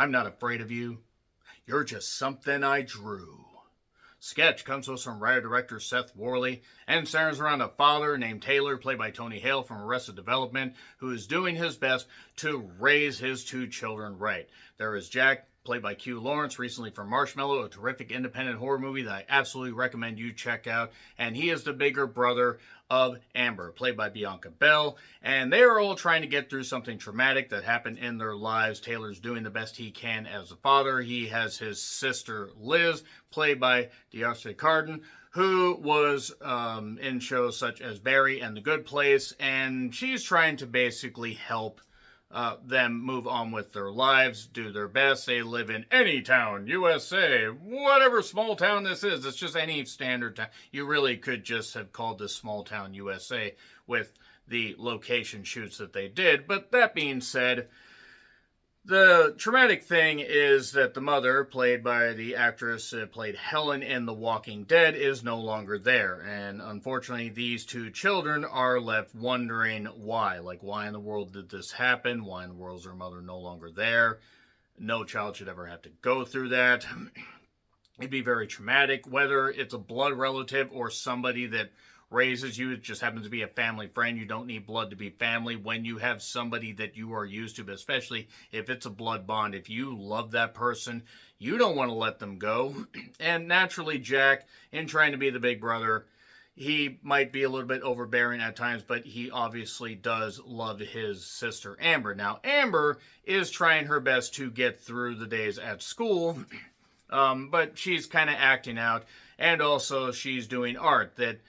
I'm not afraid of you. You're just something I drew. Sketch comes to us from writer-director Seth Worley and centers around a father named Taylor, played by Tony Hale from Arrested Development, who is doing his best to raise his two children right. There is Jack, played by Q Lawrence, recently from Marshmallow, a terrific independent horror movie that I absolutely recommend you check out. And he is the bigger brother of Amber, played by Bianca Bell. And they are all trying to get through something traumatic that happened in their lives. Taylor's doing the best he can as a father. He has his sister Liz, played by D'Arcy Carden, who was in shows such as Barry and The Good Place. And she's trying to basically help them move on with their lives, do their best. They live in any town, USA, whatever small town this is. It's just any standard town. You really could just have called this small town USA with the location shoots that they did. But that being said, the traumatic thing is that the mother, played by the actress that played Helen in The Walking Dead, is no longer there. And unfortunately, these two children are left wondering why. Like, why in the world did this happen? Why in the world is their mother no longer there? No child should ever have to go through that. It'd be very traumatic, whether it's a blood relative or somebody that raises you. It just happens to be a family friend. You don't need blood to be family. When you have somebody that you are used to, but especially if it's a blood bond, if you love that person, you don't want to let them go. And naturally, Jack, in trying to be the big brother, he might be a little bit overbearing at times, but he obviously does love his sister Amber. Now, Amber is trying her best to get through the days at school, but she's kind of acting out, and also she's doing art that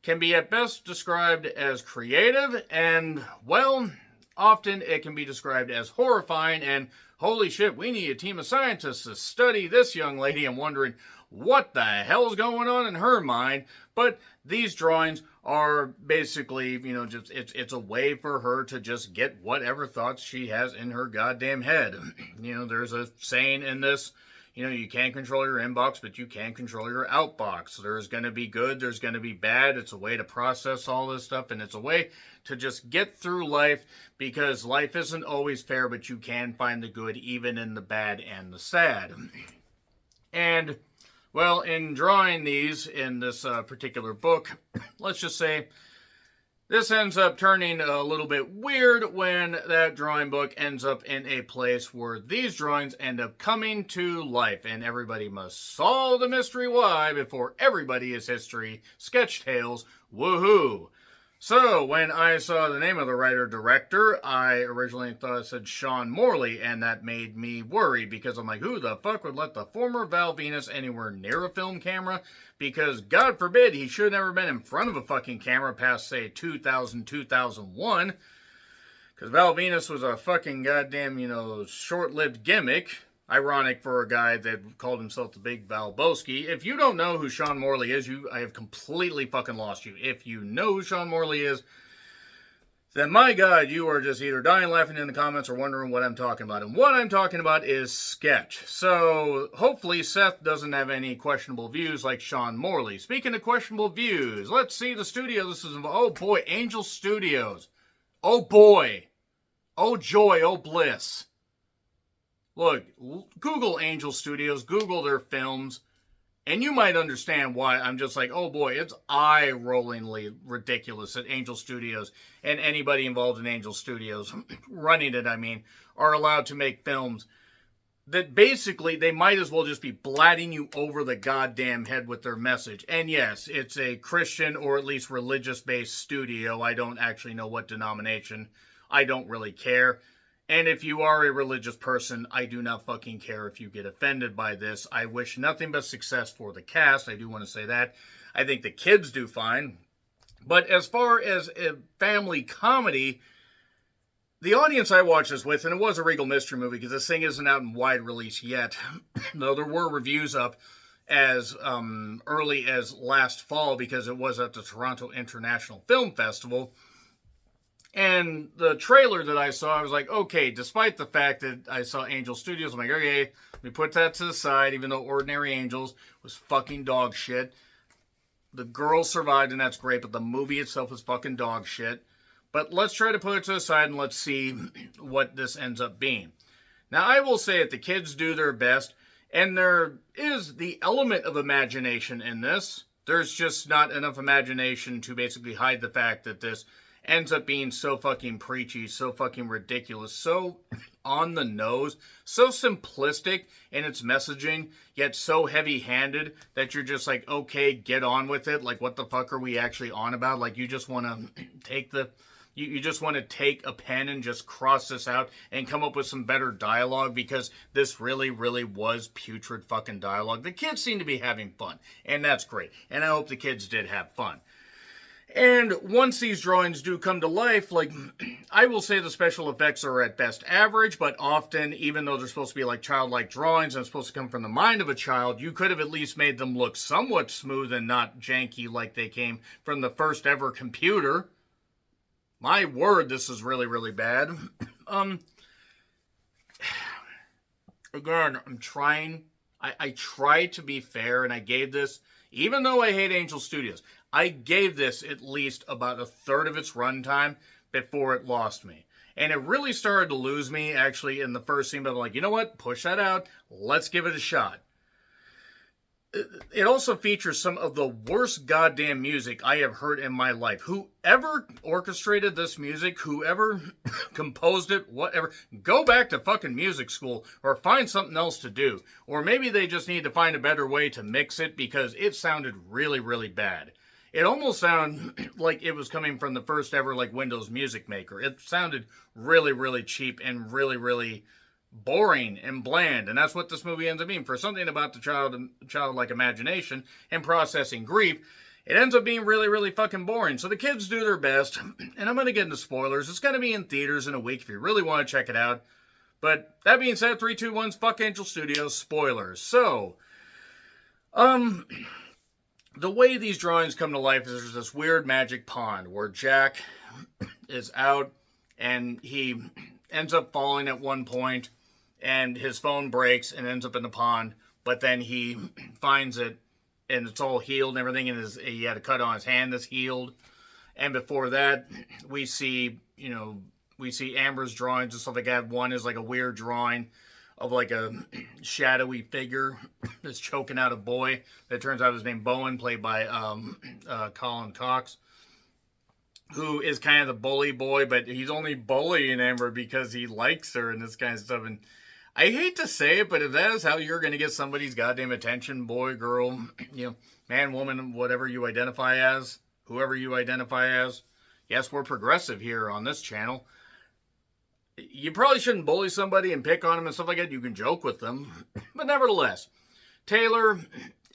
can be at best described as creative, and, well, often it can be described as horrifying, and holy shit, we need a team of scientists to study this young lady. I'm wondering what the hell's going on in her mind. But these drawings are basically, just it's a way for her to just get whatever thoughts she has in her goddamn head. There's a saying in this, you can't control your inbox, but you can control your outbox. There's going to be good, there's going to be bad. It's a way to process all this stuff, and it's a way to just get through life, because life isn't always fair, but you can find the good even in the bad and the sad. And, well, in drawing these in this particular book, let's just say this ends up turning a little bit weird when that drawing book ends up in a place where these drawings end up coming to life, and everybody must solve the mystery why before everybody is history. Sketch Tales, woohoo! So, when I saw the name of the writer-director, I originally thought it said Sean Morley, and that made me worry, because I'm like, who the fuck would let the former Val Venus anywhere near a film camera? Because, God forbid, he should have never been in front of a fucking camera past, say, 2000, 2001. Because Val Venus was a fucking goddamn, short-lived gimmick. Ironic for a guy that called himself the Big Valboski. If you don't know who Sean Morley is, I have completely fucking lost you. If you know who Sean Morley is, then my God, you are just either dying laughing in the comments or wondering what I'm talking about. And what I'm talking about is Sketch. So hopefully Seth doesn't have any questionable views like Sean Morley. Speaking of questionable views, let's see the studio this is. Oh boy, Angel Studios. Oh boy. Oh joy, oh bliss. Look, Google Angel Studios, Google their films, and you might understand why I'm just like, oh boy, it's eye-rollingly ridiculous that Angel Studios and anybody involved in Angel Studios, running it, are allowed to make films that basically they might as well just be blatting you over the goddamn head with their message. And yes, it's a Christian or at least religious-based studio. I don't actually know what denomination. I don't really care. And if you are a religious person, I do not fucking care if you get offended by this. I wish nothing but success for the cast. I do want to say that. I think the kids do fine. But as far as a family comedy, the audience I watched this with, and it was a Regal Mystery movie because this thing isn't out in wide release yet, though there were reviews up as early as last fall because it was at the Toronto International Film Festival. And the trailer that I saw, I was like, okay, despite the fact that I saw Angel Studios, I'm like, okay, let me put that to the side, even though Ordinary Angels was fucking dog shit. The girl survived, and that's great, but the movie itself was fucking dog shit. But let's try to put it to the side, and let's see what this ends up being. Now, I will say that the kids do their best, and there is the element of imagination in this. There's just not enough imagination to basically hide the fact that this ends up being so fucking preachy, so fucking ridiculous, so on the nose, so simplistic in its messaging, yet so heavy-handed that you're just like, okay, get on with it. Like, what the fuck are we actually on about? Like, you just want to take the... You just want to take a pen and just cross this out and come up with some better dialogue, because this really, really was putrid fucking dialogue. The kids seem to be having fun, and that's great. And I hope the kids did have fun. And once these drawings do come to life, like, I will say the special effects are at best average, but often, even though they're supposed to be like childlike drawings and it's supposed to come from the mind of a child, you could have at least made them look somewhat smooth and not janky like they came from the first ever computer. My word, this is really, really bad. Again, I'm trying. I try to be fair, and I gave this, even though I hate Angel Studios, I gave this at least about a third of its runtime before it lost me. And it really started to lose me, actually, in the first scene, but I'm like, you know what? Push that out. Let's give it a shot. It also features some of the worst goddamn music I have heard in my life. Whoever orchestrated this music, whoever composed it, whatever, go back to fucking music school or find something else to do. Or maybe they just need to find a better way to mix it, because it sounded really, really bad. It almost sounded like it was coming from the first ever like Windows Music Maker. It sounded really, really cheap and really, really boring and bland, and that's what this movie ends up being. For something about the childlike imagination and processing grief, it ends up being really, really fucking boring. So the kids do their best, and I'm going to get into spoilers. It's going to be in theaters in a week if you really want to check it out. But that being said, 3, 2, 1's fuck Angel Studios, spoilers. So, the way these drawings come to life is there's this weird magic pond where Jack is out and he ends up falling at one point, and his phone breaks and ends up in the pond, but then he finds it and it's all healed and everything, and he had a cut on his hand that's healed. And before that, we see Amber's drawings and stuff like that. One is like a weird drawing of like a shadowy figure that's choking out a boy that turns out is named Bowen, played by Colin Cox, who is kind of the bully boy, but he's only bullying Amber because he likes her and this kind of stuff. And I hate to say it, but if that is how you're going to get somebody's goddamn attention, boy, girl, man, woman, whatever you identify as, whoever you identify as, yes, we're progressive here on this channel. You probably shouldn't bully somebody and pick on them and stuff like that. You can joke with them. But nevertheless, Taylor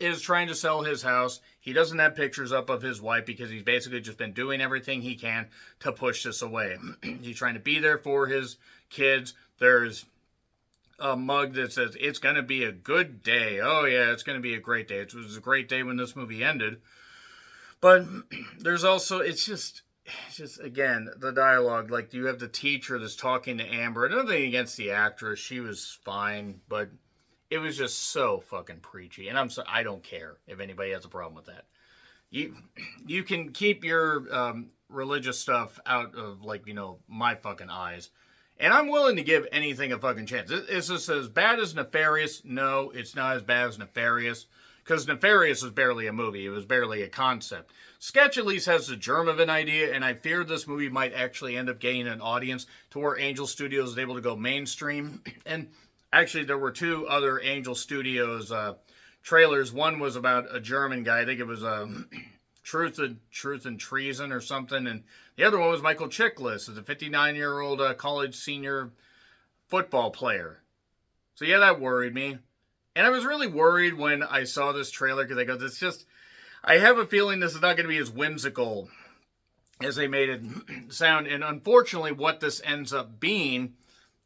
is trying to sell his house. He doesn't have pictures up of his wife because he's basically just been doing everything he can to push this away. He's trying to be there for his kids. There's a mug that says, "It's going to be a good day." Oh, yeah, it's going to be a great day. It was a great day when this movie ended. But there's also, it's just again, the dialogue. Like, you have the teacher that's talking to Amber. Nothing against the actress. She was fine, but it was just so fucking preachy. And I don't care if anybody has a problem with that. You can keep your religious stuff out of, like, my fucking eyes. And I'm willing to give anything a fucking chance. Is this as bad as Nefarious? No, it's not as bad as Nefarious. Because Nefarious was barely a movie. It was barely a concept. Sketch at least has the germ of an idea, and I fear this movie might actually end up gaining an audience to where Angel Studios is able to go mainstream. And actually, there were 2 other Angel Studios trailers. One was about a German guy. I think it was Truth and Treason or something. And the other one was Michael Chiklis, as a 59-year-old college senior football player. So yeah, that worried me. And I was really worried when I saw this trailer, because I go, I have a feeling this is not going to be as whimsical as they made it sound. And unfortunately, what this ends up being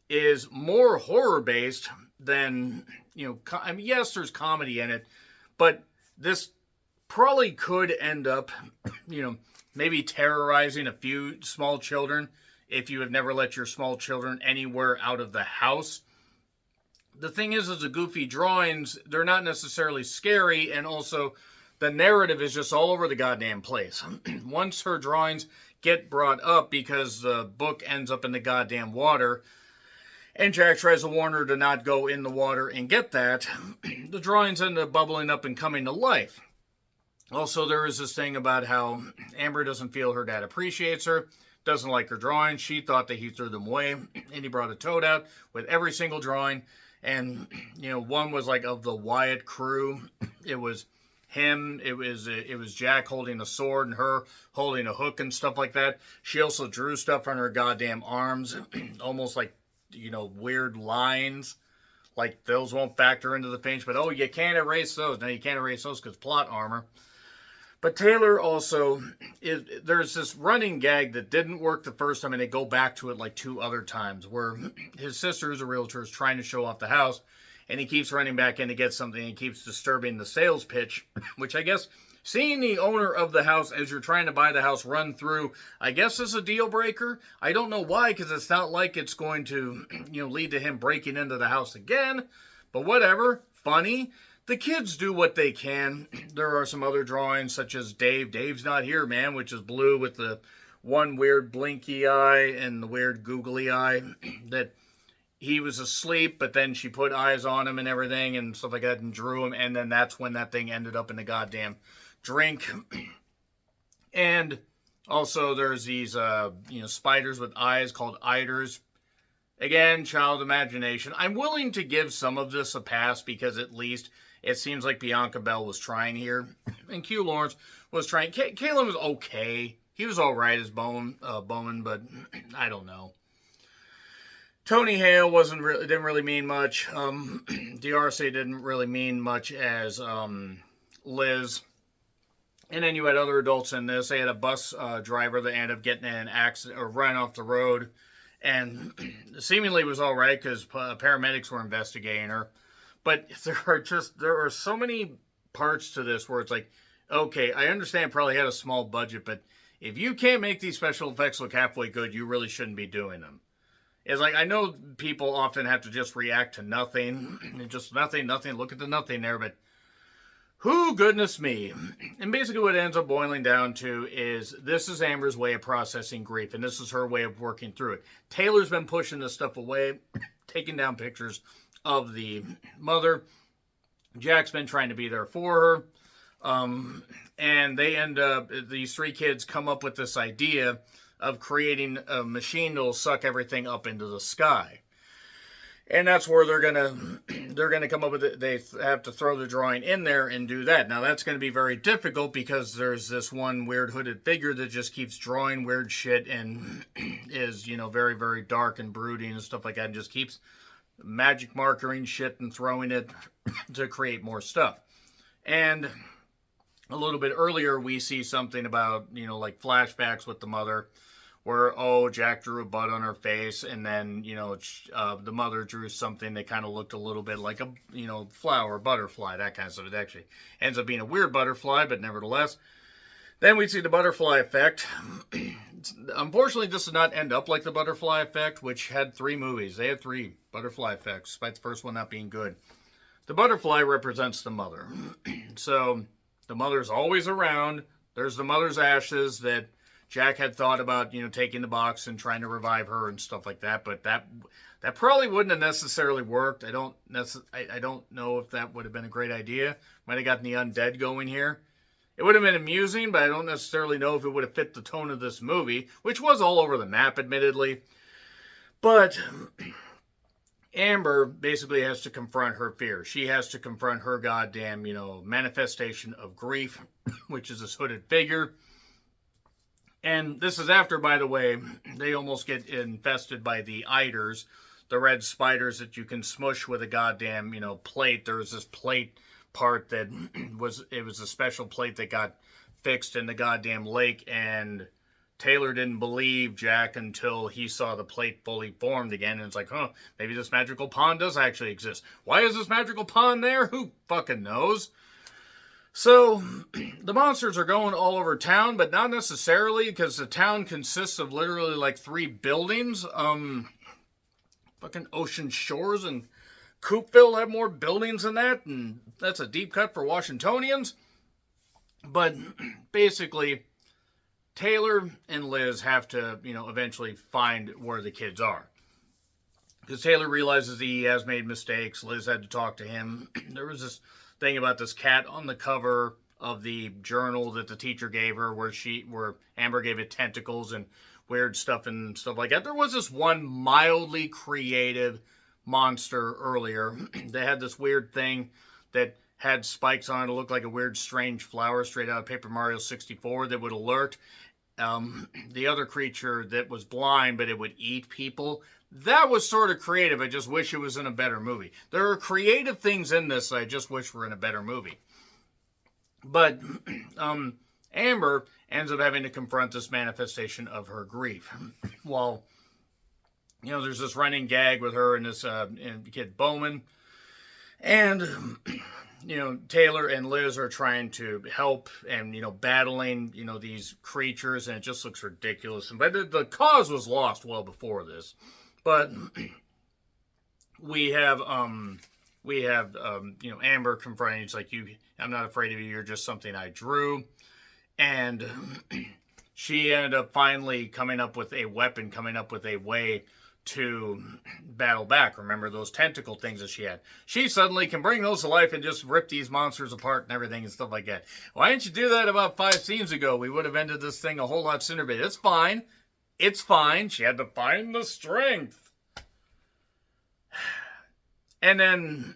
is more horror-based than, yes, there's comedy in it, but this probably could end up, maybe terrorizing a few small children if you have never let your small children anywhere out of the house. The thing is the goofy drawings, they're not necessarily scary, and also the narrative is just all over the goddamn place. Once her drawings get brought up, because the book ends up in the goddamn water, And Jack tries to warn her to not go in the water and get that. The drawings end up bubbling up and coming to life. Also, there is this thing about how Amber doesn't feel her dad appreciates her, doesn't like her drawings. She thought that he threw them away, and he brought a toad out with every single drawing. And, one was like of the Wyatt crew. It was him, it was Jack holding a sword and her holding a hook and stuff like that. She also drew stuff on her goddamn arms, almost like, weird lines. Like, those won't factor into the paint, but, you can't erase those. No, you can't erase those because plot armor. But Taylor also, there's this running gag that didn't work the first time, and they go back to it like 2 other times, where his sister, who's a realtor, is trying to show off the house, and he keeps running back in to get something, and he keeps disturbing the sales pitch, which I guess, seeing the owner of the house as you're trying to buy the house run through, I guess is a deal breaker. I don't know why, because it's not like it's going to, lead to him breaking into the house again, but whatever, funny. The kids do what they can. There are some other drawings, such as Dave. Dave's not here, man, which is blue with the one weird blinky eye and the weird googly eye. That he was asleep, but then she put eyes on him and everything and stuff like that and drew him. And then that's when that thing ended up in the goddamn drink. And also there's these, spiders with eyes called eiders. Again, child imagination. I'm willing to give some of this a pass because at least it seems like Bianca Bell was trying here. And Q Lawrence was trying. Kalen was okay. He was all right as Bowman, but I don't know. Tony Hale didn't really mean much. D'Arce didn't really mean much as Liz. And then you had other adults in this. They had a bus driver that ended up getting in an accident or running off the road. And seemingly was all right because paramedics were investigating her. But there are so many parts to this where it's like, okay, I understand probably had a small budget, but if you can't make these special effects look halfway good, you really shouldn't be doing them. It's like, I know people often have to just react to nothing. Just nothing, look at the nothing there, but who goodness me. And basically what it ends up boiling down to is this is Amber's way of processing grief, and this is her way of working through it. Taylor's been pushing this stuff away, taking down pictures of the mother. Jack's been trying to be there for her. And they end up, these 3 kids come up with this idea of creating a machine that'll suck everything up into the sky. And that's where they're gonna come up with it. They have to throw the drawing in there and do that. Now that's going to be very difficult because there's this one weird hooded figure that just keeps drawing weird shit and is, very, very dark and brooding and stuff like that, and just keeps magic markering shit and throwing it to create more stuff. And a little bit earlier, we see something about, like flashbacks with the mother where, Jack drew a bud on her face, and then, the mother drew something that kind of looked a little bit like a, flower, butterfly, that kind of stuff. It actually ends up being a weird butterfly, but nevertheless. Then we see the butterfly effect. Unfortunately, this did not end up like the butterfly effect, which had 3 movies. They had 3 butterfly effects, despite the first one not being good. The butterfly represents the mother. So, the mother's always around. There's the mother's ashes that Jack had thought about, taking the box and trying to revive her and stuff like that. But that probably wouldn't have necessarily worked. I don't know if that would have been a great idea. Might have gotten the undead going here. It would have been amusing, but I don't necessarily know if it would have fit the tone of this movie, which was all over the map, admittedly. But Amber basically has to confront her fear. She has to confront her goddamn, manifestation of grief, which is this hooded figure. And this is after, by the way, they almost get infested by the eiders, the red spiders that you can smush with a goddamn, plate. There was this plate part that was a special plate that got fixed in the goddamn lake, and Taylor didn't believe Jack until he saw the plate fully formed again, and it's like, maybe this magical pond does actually exist. Why is this magical pond there? Who fucking knows? So, the monsters are going all over town, but not necessarily, because the town consists of literally like 3 buildings. Fucking Ocean Shores and Coopville have more buildings than that, and that's a deep cut for Washingtonians. But basically, Taylor and Liz have to, eventually find where the kids are. Because Taylor realizes he has made mistakes. Liz had to talk to him. There was this thing about this cat on the cover of the journal that the teacher gave her, where Amber gave it tentacles and weird stuff and stuff like that. There was this one mildly creative monster earlier. They had this weird thing that had spikes on it. It looked like a weird, strange flower straight out of Paper Mario 64 that would alert the other creature that was blind, but it would eat people. That was sort of creative. I just wish it was in a better movie. There are creative things in this I just wish were in a better movie. But Amber ends up having to confront this manifestation of her grief. While, there's this running gag with her and this and kid Bowman. And, Taylor and Liz are trying to help and, battling, these creatures. And it just looks ridiculous. But the cause was lost well before this. But we have Amber confronting. It's like, I'm not afraid of you. You're just something I drew. And she ended up finally coming up with a weapon, coming up with a way to battle back. Remember those tentacle things that she had? She suddenly can bring those to life and just rip these monsters apart and everything and stuff like that. Why didn't you do that about 5 scenes ago? We would have ended this thing a whole lot sooner, but it's fine. It's fine. She had to find the strength. And then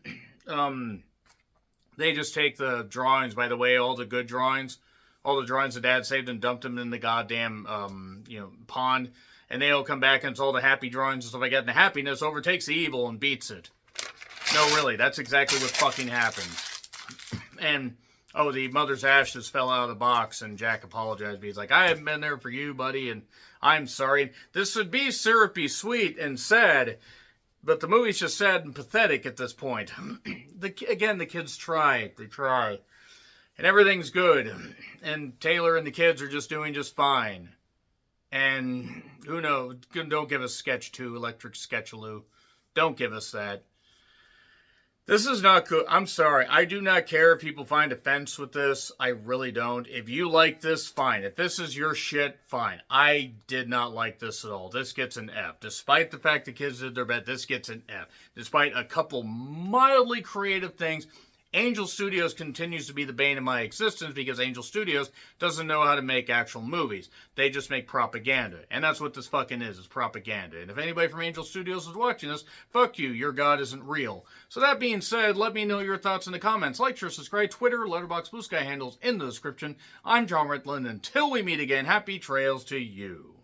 they just take the drawings, by the way, all the good drawings, all the drawings that Dad saved and dumped them in the goddamn, pond. And they all come back and it's all the happy drawings and stuff like that. And the happiness overtakes the evil and beats it. No, really, that's exactly what fucking happens. And, the mother's ashes fell out of the box and Jack apologized. He's like, I haven't been there for you, buddy, and I'm sorry. This would be syrupy sweet and sad, but the movie's just sad and pathetic at this point. The kids try. They try. And everything's good. And Taylor and the kids are just doing just fine. And who knows? Don't give us Sketch 2, Electric Sketchaloo. Don't give us that. This is not good. I'm sorry. I do not care if people find offense with this. I really don't. If you like this, fine. If this is your shit, fine. I did not like this at all. This gets an F. Despite the fact the kids did their best, this gets an F. Despite a couple mildly creative things, Angel Studios continues to be the bane of my existence because Angel Studios doesn't know how to make actual movies. They just make propaganda. And that's what this fucking is propaganda. And if anybody from Angel Studios is watching this, fuck you, your God isn't real. So that being said, let me know your thoughts in the comments. Like, share, subscribe, Twitter, Letterboxd, Blue Sky handles in the description. I'm John Ritland. Until we meet again, happy trails to you.